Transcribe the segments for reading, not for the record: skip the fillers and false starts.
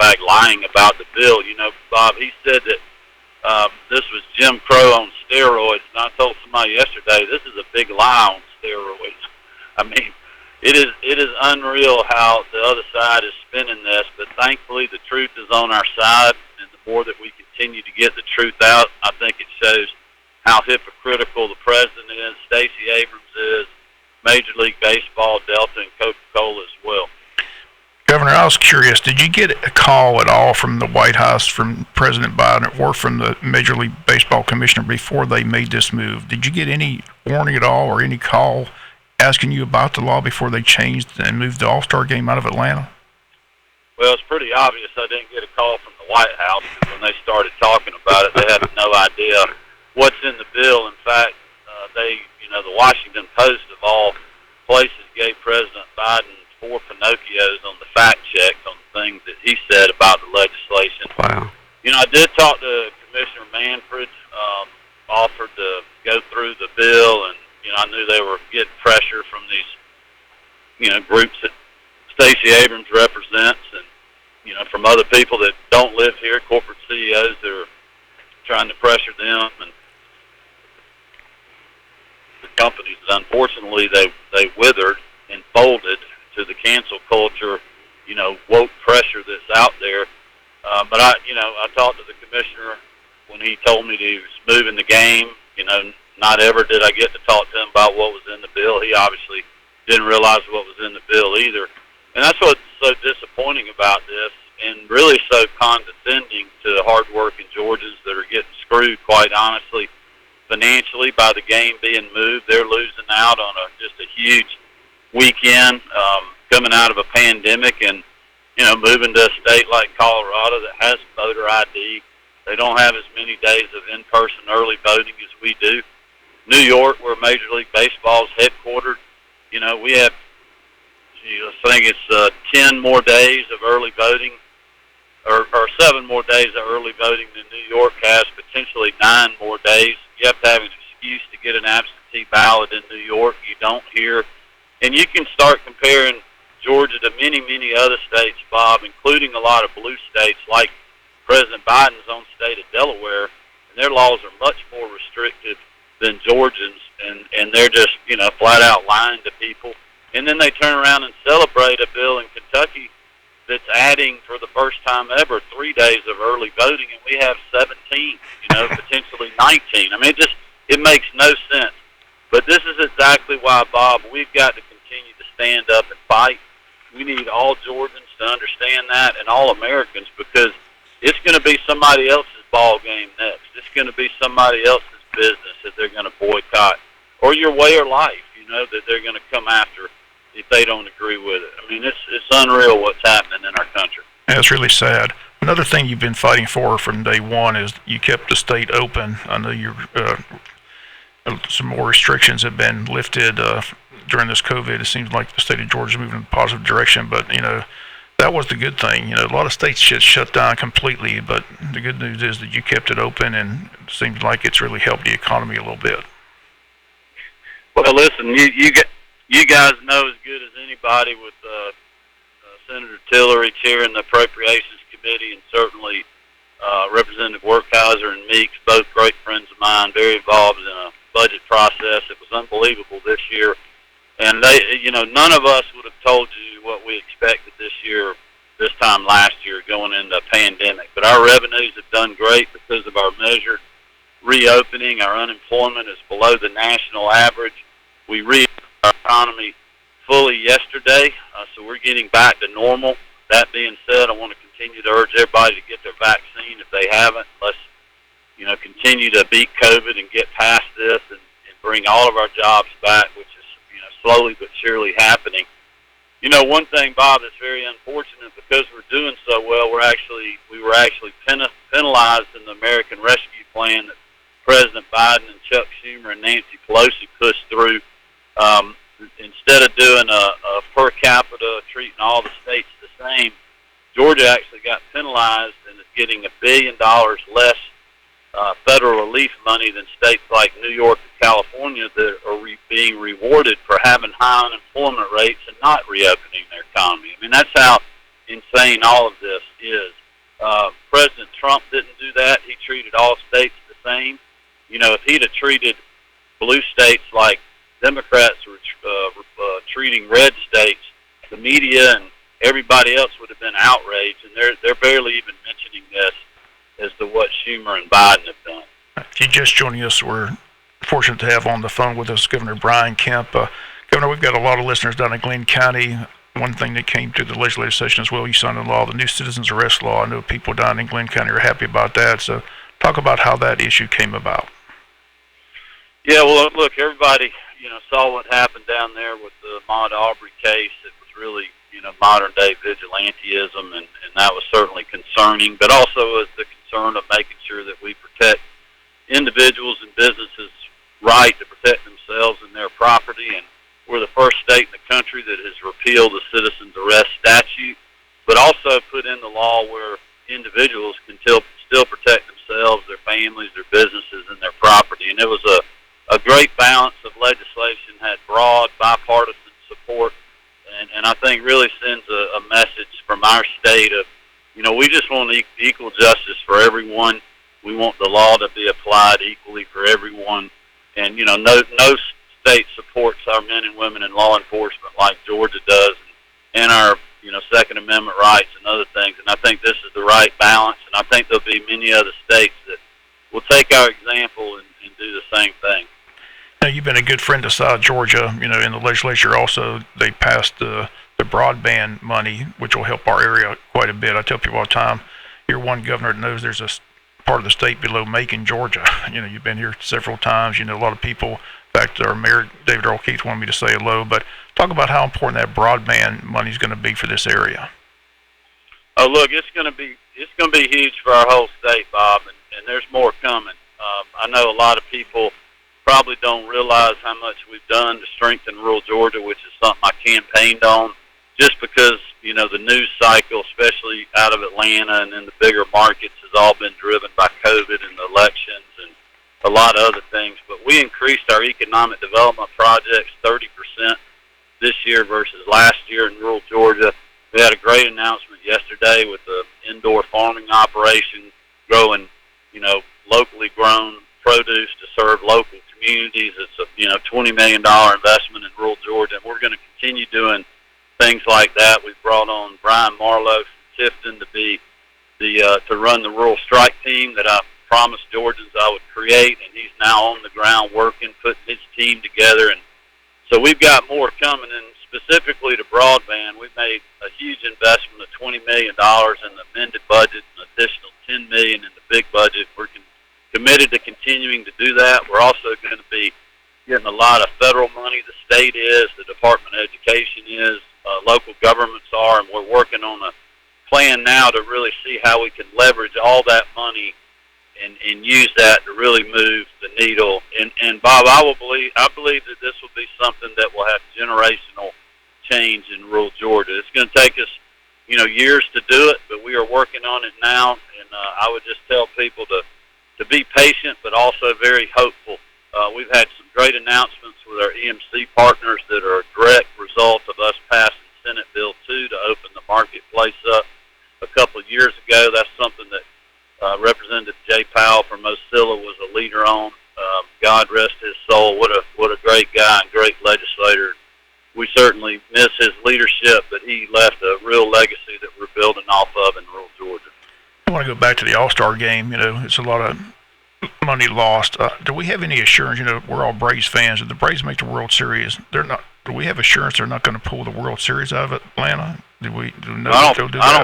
douchebag lying about the bill. You know, Bob, he said that this was Jim Crow on steroids, and I told somebody yesterday, this is a big lie on steroids. I mean, it is unreal how the other side is spinning this, but thankfully the truth is on our side, and the more that we continue to get the truth out, I think it shows how hypocritical the president is, Stacey Abrams is, Major League Baseball, Delta, and Coca-Cola as well. Governor, I was curious, did you get a call at all from the White House, from President Biden, or from the Major League Baseball Commissioner before they made this move? Did you get any warning at all or any call asking you about the law before they changed and moved the All-Star game out of Atlanta? Well, it's pretty obvious I didn't get a call from the White House, because when they started talking about it, they had no idea what's in the bill. In fact, the Washington Post of all places gave President Biden 4 Pinocchios on the fact checks on the things that he said about the legislation. Wow. You know, I did talk to Commissioner Manfred, offered to go through the bill, and, you know, I knew they were getting pressure from these, you know, groups that Stacey Abrams represents, and, you know, from other people that don't live here, corporate CEOs that are trying to pressure them, and the companies that unfortunately they withered and folded to the cancel culture, you know, woke pressure that's out there. But I talked to the commissioner when he told me that he was moving the game. You know, not ever did I get to talk to him about what was in the bill. He obviously didn't realize what was in the bill either. And that's what's so disappointing about this, and really so condescending to hardworking Georgians that are getting screwed, quite honestly, financially by the game being moved. They're losing out on just a huge weekend coming out of a pandemic, and, you know, moving to a state like Colorado that has voter ID. They don't have as many days of in-person early voting as we do. New York, where Major League Baseball is headquartered, you know, we have, I think it's 10 more days of early voting, or 7 more days of early voting than New York has, potentially 9 more days. You have to have an excuse to get an absentee ballot in New York. You don't here. And you can start comparing Georgia to many, many other states, Bob, including a lot of blue states like President Biden's own state of Delaware, and their laws are much more restrictive than Georgians, and they're just, you know, flat out lying to people. And then they turn around and celebrate a bill in Kentucky that's adding, for the first time ever, 3 days of early voting, and we have 17, you know, potentially 19. I mean, it makes no sense. But this is exactly why, Bob, we've got to continue to stand up and fight. We need all Georgians to understand that, and all Americans, because it's going to be somebody else's ball game next. It's going to be somebody else's business that they're going to boycott, or your way of life, you know, that they're going to come after if they don't agree with it. I mean, it's unreal what's happening in our country. Yeah, it's really sad. Another thing you've been fighting for from day one is you kept the state open. I know you're some more restrictions have been lifted during this COVID. It seems like the state of Georgia is moving in a positive direction, but, you know, that was the good thing. You know, a lot of states just shut down completely, but the good news is that you kept it open, and it seems like it's really helped the economy a little bit. Well, listen, you guys know as good as anybody with Senator Tillery chairing the Appropriations Committee, and certainly Representative Werkheiser and Meeks, both great friends of mine, very involved in a budget process. It was unbelievable this year. And they, you know, none of us would have told you what we expected this year, this time last year, going into a pandemic. But our revenues have done great because of our measured reopening. Our unemployment is below the national average. We reopened our economy fully yesterday, so we're getting back to normal. That being said, I want to continue to urge everybody to get their vaccine if they haven't. Let's, you know, continue to beat COVID and get past this and bring all of our jobs back, which is, you know, slowly but surely happening. You know, one thing, Bob, that's very unfortunate, because we're doing so well, we were actually penalized in the American Rescue Plan that President Biden and Chuck Schumer and Nancy Pelosi pushed through. Instead of doing a per capita, treating all the states the same, Georgia actually got penalized and is getting $1 billion less federal relief money than states like New York and California that are being rewarded for having high unemployment rates and not reopening their economy. I mean, that's how insane all of this is. President Trump didn't do that. He treated all states the same. You know, if he'd have treated blue states like Democrats were treating red states, the media and everybody else would have been outraged, and they're barely even mentioning this as to what Schumer and Biden have done. If you're just joining us, we're fortunate to have on the phone with us Governor Brian Kemp. Governor, we've got a lot of listeners down in Glenn County. One thing that came to the legislative session as well, you signed into law, the new citizens arrest law. I know people down in Glenn County are happy about that. So talk about how that issue came about. Yeah, well, look, everybody, saw what happened down there with the Ahmaud Arbery case. It was really, modern-day vigilantism, and that was certainly concerning, but also was the concern of making sure that we protect individuals and businesses' right to protect themselves and their property. And we're the first state in the country that has repealed the citizens arrest statute, but also put in the law where individuals can still protect themselves, their families, their businesses, and their property. And it was a great balance of legislation, had broad bipartisan support, and I think really sends a message from our state of, we just want equal justice for everyone. We want the law to be applied equally for everyone. And, no state supports our men and women in law enforcement like Georgia does, and our, Second Amendment rights and other things. And I think this is the right balance, and I think there'll be many other states that will take our example and do the same thing. Now, you've been a good friend to South Georgia. In the legislature also, they passed the broadband money, which will help our area quite a bit. I tell people all the time, you're one governor that knows there's a part of the state below Macon, Georgia. You've been here several times. A lot of people, in fact, our mayor, David Earl Keith, wanted me to say hello. But talk about how important that broadband money is going to be for this area. Oh, look, it's going to be huge for our whole state, Bob, and there's more coming. I know a lot of people probably don't realize how much we've done to strengthen rural Georgia, which is something I campaigned on, just because, the news cycle, especially out of Atlanta and in the bigger markets, has all been driven by COVID and the elections and a lot of other things. But we increased our economic development projects 30% this year versus last year in rural Georgia. We had a great announcement yesterday with the indoor farming operation growing, locally grown produce to serve local communities. It's a $20 million investment in rural Georgia, and we're going to continue doing things like that. We've brought on Brian Marlowe from Tifton to be to run the rural strike team that I promised Georgians I would create, and he's now on the ground working, putting his team together. And so we've got more coming, and specifically to broadband, we've made a huge investment of $20 million in the amended budget, an additional $10 million in the big budget. We're committed to continuing to do that. We're also going to be getting a lot of federal money. The state is, the Department of Education is, local governments are, and we're working on a plan now to really see how we can leverage all that money and use that to really move the needle. And Bob, I believe that this will be something that will have generational change in rural Georgia. It's going to take us, years to do it, but we are working on it now. And I would just tell people to be patient, but also very hopeful. We've had some great announcements with our EMC partners that are a direct result of us passing Senate Bill 2 to open the marketplace up a couple of years ago. That's something that Representative Jay Powell from Osceola was a leader on. God rest his soul. What a great guy and great legislator. We certainly miss his leadership, but he left a real legacy that we're building off of in rural Georgia. I want to go back to the All-Star game. It's a lot of money lost. Do we have any assurance? We're all Braves fans. If the Braves make the World Series, do we have assurance they're not going to pull the World Series out of Atlanta? Do we know that they'll do that? I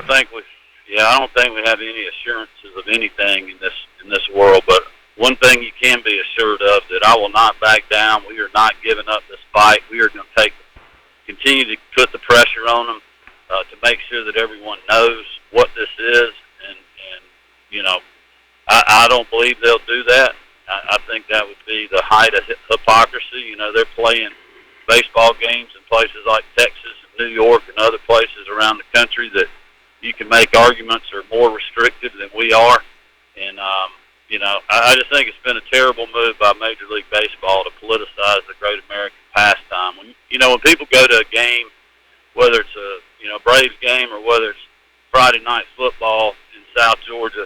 don't think we have any assurances of anything in this world. But one thing you can be assured of, that I will not back down. We are not giving up this fight. We are going to continue to put the pressure on them to make sure that everyone knows what this is. And I don't believe they'll do that. I think that would be the height of hypocrisy. They're playing baseball games in places like Texas and New York and other places around the country that you can make arguments are more restrictive than we are. And, I just think it's been a terrible move by Major League Baseball to politicize the great American pastime. When people go to a game, whether it's a Braves game or whether it's Friday night football in South Georgia,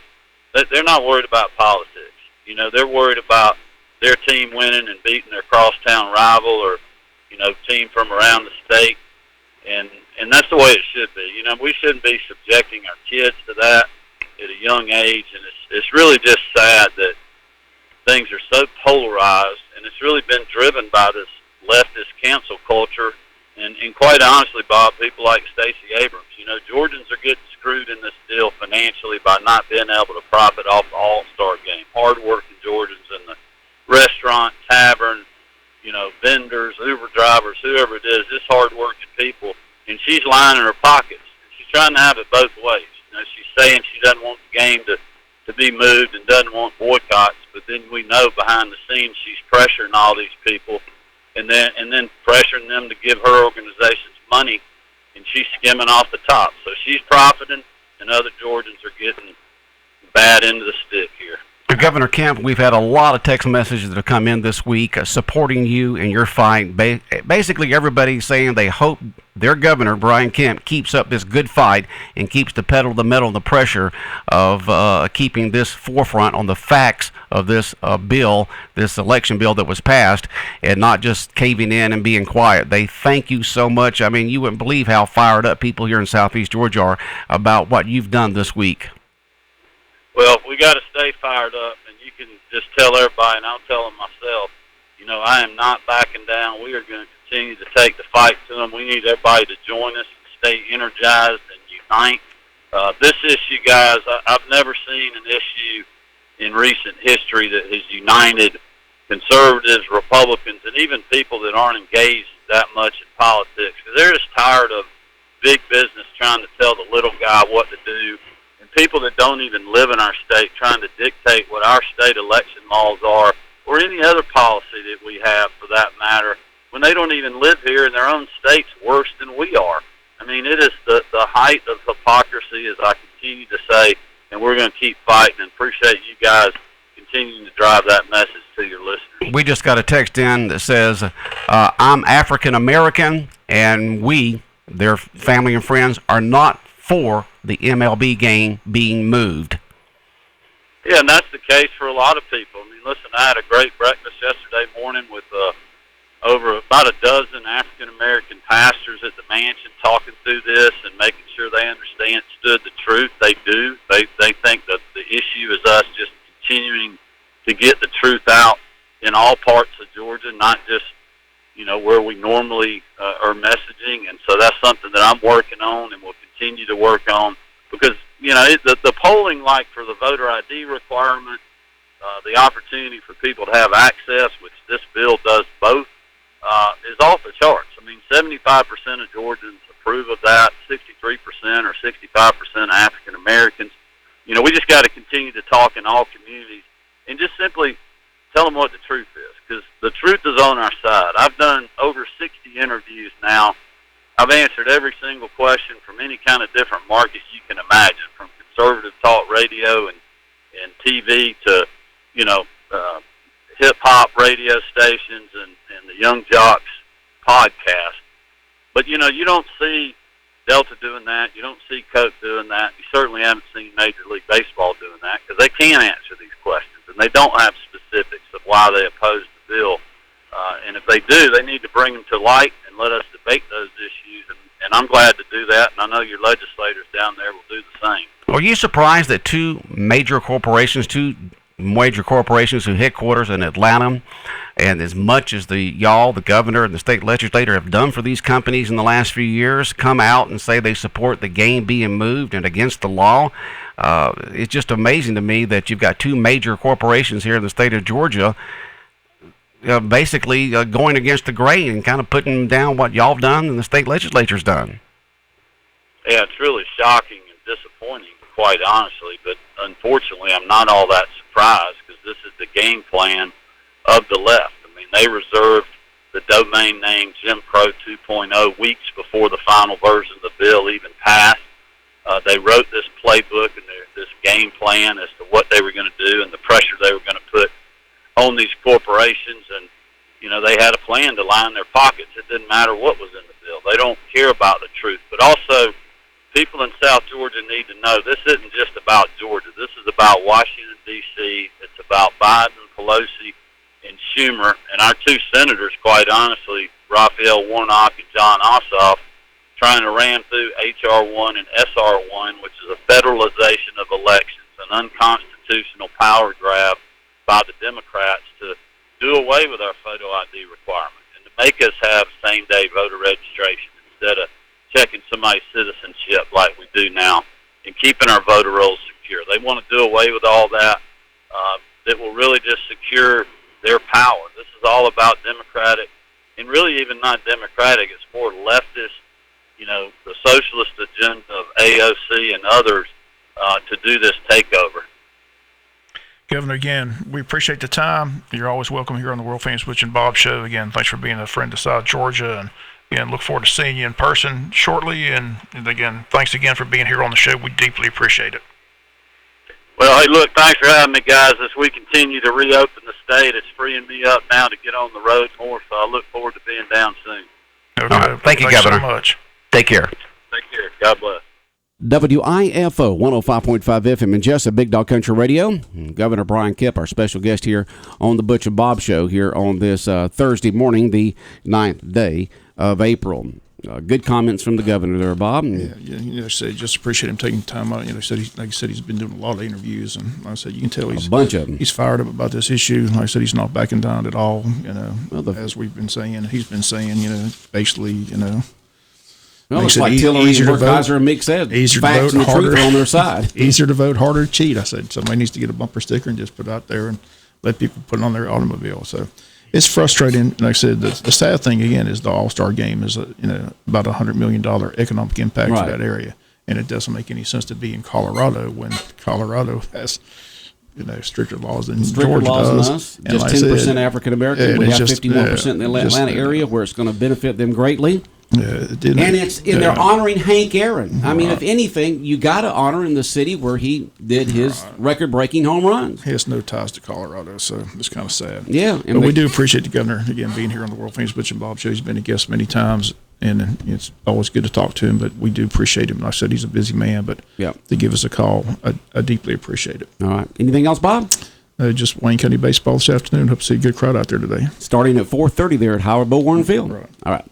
they're not worried about politics. You know, they're worried about their team winning and beating their crosstown rival or, you know, team from around the state. And that's the way it should be. You know, we shouldn't be subjecting our kids to that at a young age. And it's really just sad that things are so polarized, and it's really been driven by this leftist cancel culture. And quite honestly, Bob, people like Stacey Abrams, you know, Georgians are getting screwed in this deal financially by not being able to profit off the All-Star game. Hard-working Georgians in the restaurant, tavern, you know, vendors, Uber drivers, whoever it is, just hard-working people. And she's lining her pockets. She's trying to have it both ways. You know, she's saying she doesn't want the game to be moved and doesn't want boycotts, but then we know behind the scenes she's pressuring all these people and then pressuring them to give her organizations money, and she's skimming off the top. So she's profiting, and other Georgians are getting bad into the stick here. Governor Kemp, we've had a lot of text messages that have come in this week supporting you in your fight. Basically, everybody's saying they hope their governor, Brian Kemp, keeps up this good fight and keeps the pedal to the metal, the pressure of keeping this forefront on the facts of this bill, this election bill that was passed, and not just caving in and being quiet. They thank you so much. I mean, you wouldn't believe how fired up people here in Southeast Georgia are about what you've done this week. Well, we got to stay fired up, and you can just tell everybody, and I'll tell them myself, you know, I am not backing down. We are going to continue to take the fight to them. We need everybody to join us and stay energized and unite. This issue, guys, I've never seen an issue in recent history that has united conservatives, Republicans, and even people that aren't engaged that much in politics, because they're just tired of big business trying to tell the little guy what to do. People that don't even live in our state trying to dictate what our state election laws are or any other policy that we have for that matter when they don't even live here in their own states worse than we are. I mean, it is the height of hypocrisy, as I continue to say, and we're going to keep fighting and appreciate you guys continuing to drive that message to your listeners. We just got a text in that says, I'm African American, and we, their family and friends, are not for the MLB game being moved. Yeah, and that's the case for a lot of people. I mean, listen, I had a great breakfast yesterday morning with over about a dozen African-American pastors at the mansion talking through this and making sure they understood the truth. They do. They think that the issue is us just continuing to get the truth out in all parts of Georgia, not just, you know, where we normally are messaging. And so that's something that I'm working on and will continue to work on because, you know, the polling, like for the voter ID requirement, the opportunity for people to have access, which this bill does both, is off the charts. I mean, 75% of Georgians approve of that, 63% or 65% African Americans. You know, we just got to continue to talk in all communities and just simply tell them what the truth is, because the truth is on our side. I've done over 60 interviews now. I've answered every single question from any kind of different market you can imagine, from conservative talk radio and TV to, you know, hip-hop radio stations and the Young Jocks podcast. But, you know, you don't see Delta doing that. You don't see Coke doing that. You certainly haven't seen Major League Baseball doing that because they can't answer these questions, and they don't have specifics of why they oppose the bill. And if they do, they need to bring them to light and let us debate those issues. And I'm glad to do that, and I know your legislators down there will do the same. Are you surprised that two major corporations who headquarters in Atlanta, and as much as the governor and the state legislator have done for these companies in the last few years, come out and say they support the game being moved and against the law? It's just amazing to me that you've got two major corporations here in the state of Georgia basically going against the grain and kind of putting down what y'all have done and the state legislature's done. Yeah, it's really shocking and disappointing, quite honestly, but unfortunately I'm not all that surprised because this is the game plan of the left. I mean, they reserved the domain name Jim Crow 2.0 weeks before the final version of the bill even passed. They wrote this playbook and this game plan as to what they were going to do and the pressure they were going to put on these corporations, and, you know, they had a plan to line their pockets. It didn't matter what was in the bill. They don't care about the truth. But also, people in South Georgia need to know this isn't just about Georgia. about Washington, D.C. It's about Biden, Pelosi, and Schumer, and our two senators, quite honestly, Raphael Warnock and John Ossoff, trying to ram through H.R. 1 and S.R. 1, which is a federalization of elections, an unconstitutional power grab by the Democrats to do away with our photo ID requirement and to make us have same-day voter registration instead of checking somebody's citizenship like we do now and keeping our voter rolls secure. They want to do away with all that. That will really just secure their power. This is all about Democratic, and really even not Democratic. It's more leftist, the socialist agenda of AOC and others to do this takeover. Governor, again, we appreciate the time. You're always welcome here on the world famous Butch and Bob Show. Again, thanks for being a friend of South Georgia, and again, look forward to seeing you in person shortly. And again, thanks again for being here on the show. We deeply appreciate it. Well, hey, look, thanks for having me, guys. As we continue to reopen the state, it's freeing me up now to get on the road more, so I look forward to being down soon. Okay. All right. Thank you, Thanks Governor. so much. Take care. Take care. God bless. WIFO 105.5 FM in Jessup, Big Dog Country Radio. Governor Brian Kemp, our special guest here on the Butch and Bob Show here on this Thursday morning, the 9th day of April. Good comments from the governor there, Bob. Yeah, said just appreciate him taking time out. Said like I said, he's been doing a lot of interviews, and like I said, you can tell he's a bunch of them. He's fired up about this issue. Like I said, he's not backing down at all. As we've been saying, he's been saying, basically, Well, it's like Tillery and Werkheiser and Mick said. Easier facts to vote, and the harder. truth are on their side. Easier to vote, harder to cheat. I said somebody needs to get a bumper sticker and just put it out there and let people put it on their automobile. So it's frustrating. Like I said, the sad thing again is the All-Star game is about $100 million economic impact Right. to that area, and it doesn't make any sense to be in Colorado when Colorado has stricter laws than Stricter Georgia laws does. than us. And Just like I 10% said, African American. and We it's have just, 51% in the Atlanta area, where it's going to benefit them greatly. It didn't, And they're honoring Hank Aaron. I mean, if anything, you got to honor in the city where he did his record-breaking home runs. He has no ties to Colorado, so it's kind of sad. Yeah, But we do appreciate the governor, again, being here on the World Famous Butch and Bob Show. He's been a guest many times, and it's always good to talk to him, but we do appreciate him. Like I said, he's a busy man, but to give us a call, I deeply appreciate it. All right. Anything else, Bob? Just Wayne County baseball this afternoon. Hope to see a good crowd out there today. Starting at 4:30 there at Howard Bullhorn Field. Right. All right.